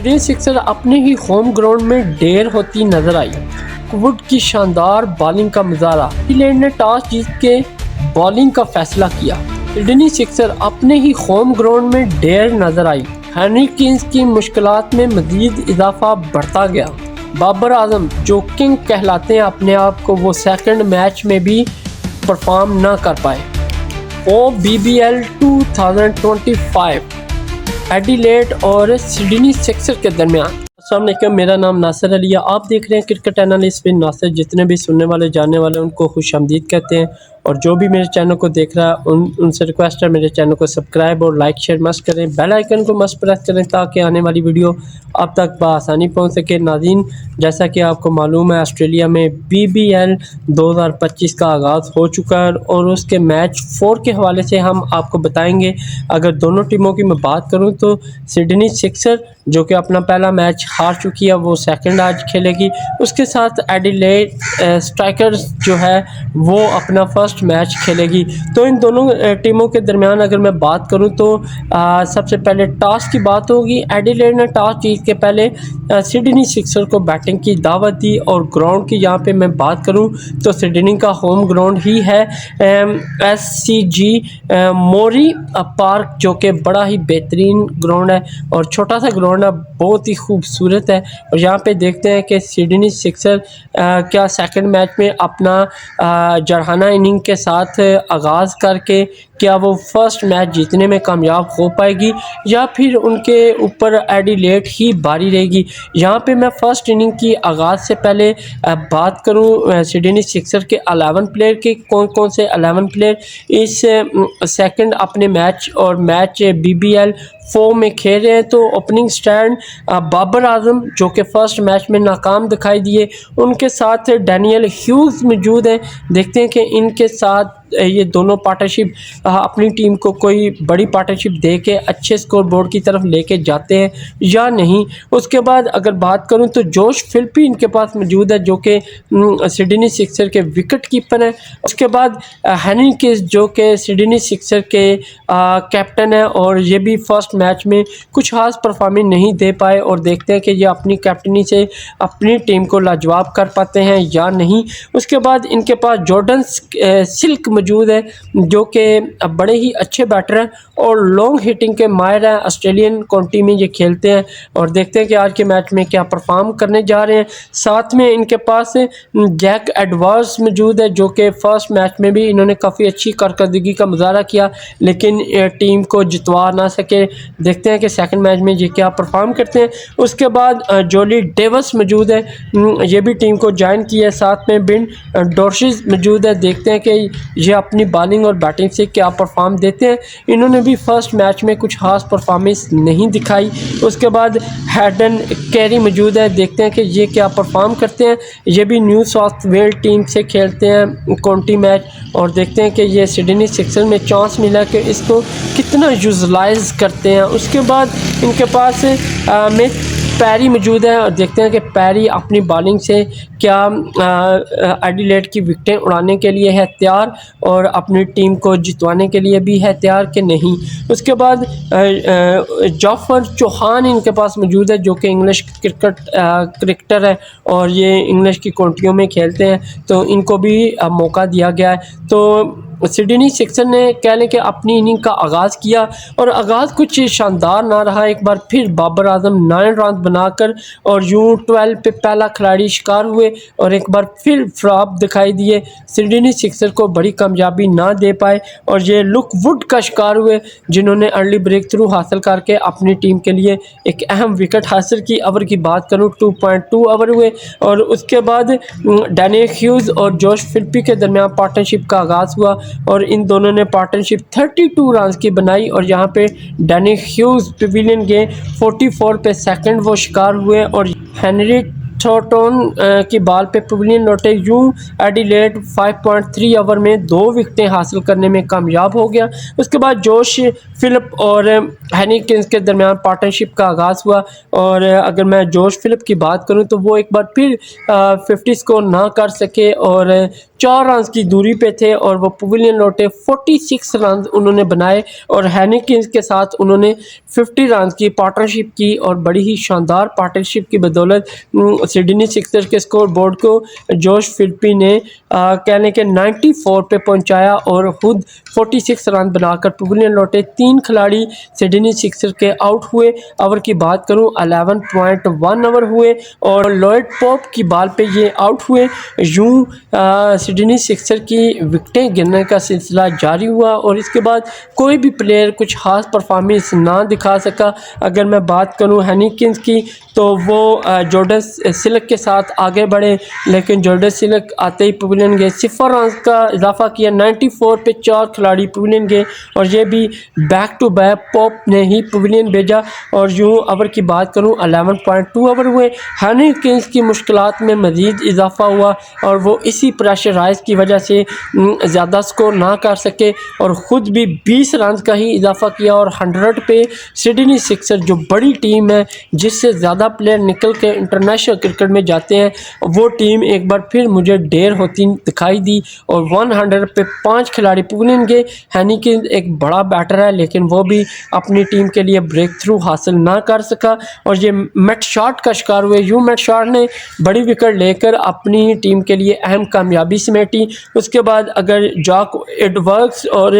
Sydney sixer अपने ही home ground में ढेर होती नजर आई। वुड की शानदार बॉलिंग का मुजाहरा। इंग्लैंड ने टॉस जीत के बॉलिंग का फैसला किया। सिडनी सिक्सर अपने ही होम ग्राउंड में ढेर नजर आई। हेनरी किंग्स की मुश्किलात में मजीद इजाफा बढ़ता गया। बाबर आजम जो किंग कहलाते हैं अपने आप को, वो सेकंड मैच में भी परफॉर्म ना कर पाए। वो BBL 2025 एडिलेड और सिडनी सिक्सर के दरमियान। अस्सलाम वालेकुम, मेरा नाम नासिर अली है। आप देख रहे हैं क्रिकेट एनालिस्ट बिन नासिर। जितने भी सुनने वाले जानने वाले उनको खुशामदीद कहते हैं, और जो भी मेरे चैनल को देख रहा है उनसे रिक्वेस्ट है मेरे चैनल को सब्सक्राइब और लाइक शेयर मस्ट करें। बेल आइकन को मस्ट प्रेस करें ताकि आने वाली वीडियो आप तक बआसानी पहुंच सके। नाज़रीन, जैसा कि आपको मालूम है, ऑस्ट्रेलिया में BBL 2025 का आगाज़ हो चुका है और उसके मैच 4 के हवाले से हम आपको बताएंगे। अगर दोनों टीमों की मैं बात करूं तो सिडनी सिक्सर जो कि अपना पहला मैच हार चुकी है, वो सेकंड आज खेलेगी। उसके साथ एडिलेड स्ट्राइकर्स जो है वो अपना फर्स्ट मैच खेलेगी। तो इन दोनों टीमों के दरमियान अगर मैं बात करूं तो सबसे पहले टॉस की बात होगी। एडिलेड ने टॉस जीत के पहले सिडनी सिक्सर को बैटिंग की दावत दी, और ग्राउंड की यहाँ पे मैं बात करूं तो सिडनी का होम ग्राउंड ही है SCG मोरी पार्क, जो कि बड़ा ही बेहतरीन ग्राउंड है और छोटा सा ग्राउंड है, बहुत ही खूबसूरत है। और यहाँ पे देखते हैं कि सिडनी सिक्सर क्या सेकंड मैच में अपना जरहाना इनिंग के साथ आगाज़ करके क्या वो फर्स्ट मैच जीतने में कामयाब हो पाएगी, या फिर उनके ऊपर एडिलेड ही भारी रहेगी। यहाँ पे मैं फर्स्ट इनिंग की आगाज़ से पहले बात करूँ सिडनी सिक्सर के 11 प्लेयर के, कौन कौन से 11 प्लेयर इस सेकंड अपने मैच और मैच BBL 4 में खेल रहे हैं। तो ओपनिंग स्टैंड बाबर आजम जो कि फर्स्ट मैच में नाकाम दिखाई दिए, उनके साथ डैनियल ह्यूज मौजूद हैं। देखते हैं कि इनके साथ ये दोनों पार्टनरशिप अपनी टीम को कोई बड़ी पार्टनरशिप दे के अच्छे स्कोर बोर्ड की तरफ लेके जाते हैं या नहीं। उसके बाद अगर बात करूं तो जोश फिलिपी इनके पास मौजूद है जो कि सिडनी सिक्सर के विकेट कीपर हैं। उसके बाद हेनरी किंग्स जो कि सिडनी सिक्सर के कैप्टन है, और ये भी फर्स्ट मैच में कुछ खास परफॉर्मेंस नहीं दे पाए, और देखते हैं कि ये अपनी कैप्टनी से अपनी टीम को लाजवाब कर पाते हैं या नहीं। उसके बाद इनके पास जॉर्डन सिल्क मौजूद है जो कि बड़े ही अच्छे बैटर हैं और लॉन्ग हिटिंग के माहिर हैं। ऑस्ट्रेलियन काउंटी में ये खेलते हैं, और देखते हैं कि आज के मैच में क्या परफॉर्म करने जा रहे हैं। साथ में इनके पास जैक एडवर्ड्स मौजूद है जो कि फर्स्ट मैच में भी इन्होंने काफ़ी अच्छी कारकर्दगी का मुजाहरा किया, लेकिन टीम को जितवा ना सके। देखते हैं कि सेकंड मैच में ये क्या परफॉर्म करते हैं। उसके बाद जोली डेविस मौजूद है, ये भी टीम को ज्वाइन किया है। साथ में बिन डॉर्शिस मौजूद है। देखते हैं कि ये अपनी बॉलिंग और बैटिंग से क्या परफॉर्म देते हैं। इन्होंने भी फर्स्ट मैच में कुछ खास परफॉर्मेंस नहीं दिखाई। उसके बाद हैडन कैरी मौजूद है। देखते हैं कि ये क्या परफॉर्म करते हैं। ये भी न्यू साउथ वेल्स टीम से खेलते हैं काउंटी मैच, और देखते हैं कि ये सिडनी सिक्सर में चांस मिला कि इसको कितना यूटिलाइज करते हैं। उसके बाद इनके पास पैरी मौजूद है, और देखते हैं कि पैरी अपनी बॉलिंग से क्या एडिलेड की विकेटें उड़ाने के लिए है तैयार, और अपनी टीम को जितवाने के लिए भी है तैयार कि नहीं। उसके बाद जाफर चौहान इनके पास मौजूद है जो कि इंग्लिश क्रिकेटर है, और ये इंग्लिश की काउंटियों में खेलते हैं, तो इनको भी मौका दिया गया है। तो सिडनी सिक्सर ने कह लें कि अपनी इनिंग का आगाज़ किया, और आगाज़ कुछ शानदार ना रहा। एक बार फिर बाबर आजम 9 रन बनाकर और यूं 12 पे पहला खिलाड़ी शिकार हुए, और एक बार फिर फ्लॉप दिखाई दिए। सिडनी सिक्सर को बड़ी कामयाबी ना दे पाए, और ये लुक वुड का शिकार हुए जिन्होंने अर्ली ब्रेक थ्रू हासिल करके अपनी टीम के लिए एक अहम विकेट हासिल की। ओवर की बात करूँ 2.2 ओवर हुए, और उसके बाद डैनियल ह्यूज और जोश फिलिपी के दरमियान पार्टनरशिप का आगाज़ हुआ, और इन दोनों ने पार्टनरशिप 32 रन की बनाई। और यहाँ पे डैनी ह्यूज पवेलियन गए 44 पे सेकंड वो शिकार हुए, और हेनरी थॉर्नटन की बॉल पे पवेलियन लौटे। यूं एडिलेड 5.3 ओवर में 2 विकेटें हासिल करने में कामयाब हो गया। उसके बाद जोश फिलिप और हेनरी किंग्स के दरमियान पार्टनरशिप का आगाज़ हुआ, और अगर मैं जोश फिलिप की बात करूं तो वो एक बार फिर 50 स्कोर ना कर सके और 4 रन की दूरी पे थे और वो पवेलियन लौटे। 46 रन उन्होंने बनाए और हेनिकिंस के साथ उन्होंने 50 रन की पार्टनरशिप की और बड़ी ही शानदार पार्टनरशिप की बदौलत सिडनी सिक्सर्स के स्कोर बोर्ड को जोश फिलिपी ने कहने के 94 पे पहुंचाया और खुद 46 रन बनाकर पवेलियन लौटे। 3 खिलाड़ी सिडनी सिक्सर्स के आउट हुए। ओवर की बात करूं 11.1 ओवर हुए और लॉयड पोप की बॉल पे ये आउट हुए। यूं सिडनी सिक्सर की विकेटें गिरने का सिलसिला जारी हुआ और इसके बाद कोई भी प्लेयर कुछ खास परफॉर्मेंस ना दिखा सका। अगर मैं बात करूं हेनिकिंस की तो वो जॉर्डन सिल्क के साथ आगे बढ़े, लेकिन जॉर्डन सिल्क आते ही पवेलियन गए। 0 रन का इजाफा किया। 94 पे 4 खिलाड़ी पवेलियन गए और ये भी बैक टू बैक पोप ने ही पवेलियन भेजा। और यूं ओवर की बात करूं 11.2 ओवर हुए। हेनिकिंस की मुश्किलात में मज़ीद इजाफा हुआ और वो इसी प्रेशराइज की वजह से ज़्यादा स्कोर ना कर सके और ख़ुद भी 20 रन का ही इजाफा किया। और 100 पे सिडनी सिक्सर जो बड़ी टीम है जिससे ज़्यादा प्लेयर निकल के इंटरनेशनल क्रिकेट में जाते हैं, वो टीम एक बार फिर मुझे ढेर होती दिखाई दी और 100 पे 5 खिलाड़ी पवेलियन गए। हेनिकिंस एक बड़ा बैटर है लेकिन वो भी अपनी टीम के लिए ब्रेक थ्रू हासिल ना कर सका और ये मैट शॉट का शिकार हुए। यूं मैट शॉट ने बड़ी विकेट लेकर अपनी टीम के लिए अहम कामयाबी समेटी। उसके बाद अगर जॉक एडवर्ड्स और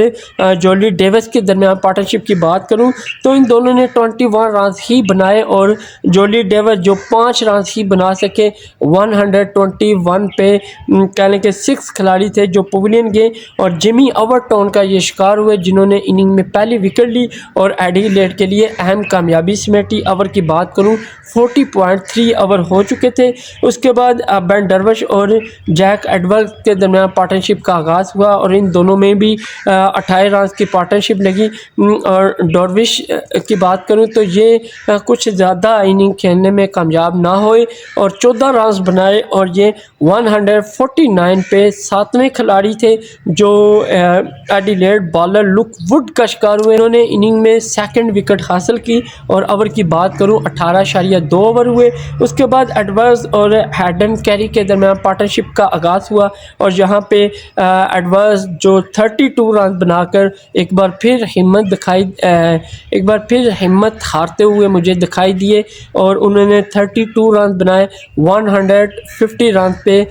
जोली डेविस के दरमियान पार्टनरशिप की बात करूं तो इन दोनों ने 21 रन ही बनाए और जोली डेविस जो 5 रन ही बना सके। 121 पे कहने के 6 खिलाड़ी थे जो पवेलियन गए और जिमी ओवरटॉन का ये शिकार हुए जिन्होंने इनिंग में पहली विकेट ली और एडिलेड के लिए अहम कामयाबी समेटी। ओवर की बात करूं 40.3 ओवर हो चुके थे। उसके बाद बेन डरविश और जैक एडवर्ड्स के दरमियान पार्टनरशिप का आगाज़ हुआ और इन दोनों में भी 28 रन की पार्टनरशिप लगी। और डरविश की बात करूं तो ये कुछ ज़्यादा इनिंग खेलने में कामयाब ना हुए और 14 रन बनाए और ये 149 पे 7वें खिलाड़ी थे जो एडिलेड बॉलर लुक वुड का शिकार हुए। उन्होंने इनिंग में सेकंड विकेट हासिल की और ओवर की बात करूं 18.2 ओवर हुए। उसके बाद एडवर्ड्स और हैडन कैरी के दरमियान पार्टनरशिप का आगाज़ हुआ और यहाँ पे एडवर्ड्स जो 32 रन बनाकर एक बार फिर हिम्मत हारते हुए मुझे दिखाई दिए और उन्होंने 32 रन बनाए। 150 रन पे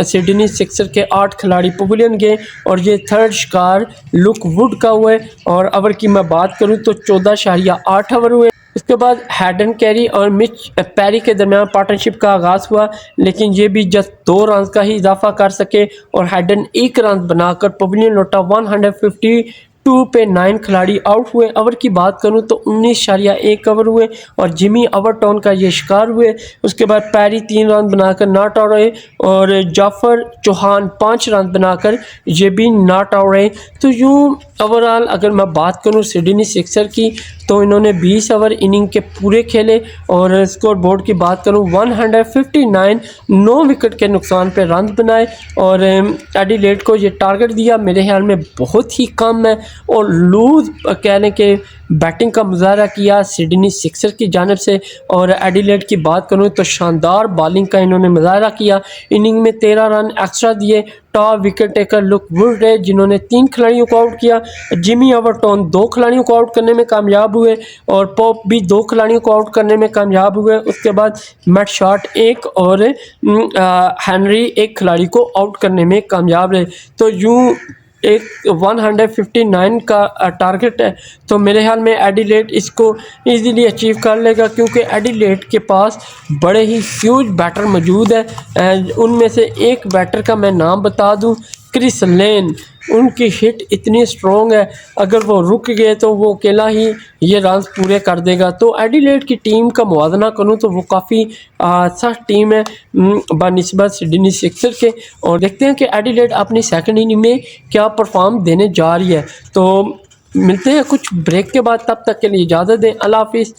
सिडनी सिक्सर के 8 खिलाड़ी पवेलियन गए और ये थर्ड शिकार लुक वुड का हुए। और ओवर की मैं बात करूं तो 14.8 ओवर हुए। इसके बाद हैडन कैरी और मिच पैरी के दरमियान पार्टनरशिप का आगाज़ हुआ लेकिन ये भी जस्ट 2 रन का ही इजाफा कर सके और हैडन 1 रन बनाकर पवेलियन लौटा। 152 पे 9 खिलाड़ी आउट हुए। ओवर की बात करूं तो 19.1 ओवर हुए और जिमी ओवरटॉन का ये शिकार हुए। उसके बाद पैरी 3 रन बनाकर नॉट आउट रहे और जाफर चौहान 5 रन बनाकर ये भी नॉट आउट रहे। तो यूँ ओवरऑल अगर मैं बात करूं सिडनी सिक्सर की तो इन्होंने 20 ओवर इनिंग के पूरे खेले और स्कोर बोर्ड की बात करूं 159 9 विकेट के नुकसान पे रन बनाए और एडिलेड को ये टारगेट दिया मेरे ख्याल में बहुत ही कम है और लूज कहने के बैटिंग का मुजाहरा किया सिडनी सिक्सर की जानिब से। और एडिलेड की बात करूं तो शानदार बॉलिंग का इन्होंने मुजाहरा किया। इनिंग में 13 रन एक्स्ट्रा दिए। Top wicket taker look would रहे जिन्होंने 3 खिलाड़ियों को आउट किया। जिमी ओवरटॉन 2 खिलाड़ियों को आउट करने में कामयाब हुए और पॉप भी 2 खिलाड़ियों को आउट करने में कामयाब हुए। उसके बाद मैट शॉट 1 और हेनरी 1 खिलाड़ी को आउट करने में कामयाब रहे। तो यूँ एक 159 का टारगेट है तो मेरे ख्याल में एडिलेड इसको इजीली अचीव कर लेगा क्योंकि एडिलेड के पास बड़े ही ह्यूज बैटर मौजूद है। उनमें से एक बैटर का मैं नाम बता दूं, क्रिस लेन। उनकी हिट इतनी स्ट्रॉन्ग है अगर वो रुक गए तो वो अकेला ही ये रन पूरे कर देगा। तो एडिलेड की टीम का मुआवजा करूँ तो वो काफ़ी सख्त टीम है बनिस्बत सिडनी सिक्सर के और देखते हैं कि एडिलेड अपनी सेकंड इनिंग में क्या परफॉर्म देने जा रही है। तो मिलते हैं कुछ ब्रेक के बाद, तब तक के लिए इजाज़त दें। अल्लाह हाफिज़।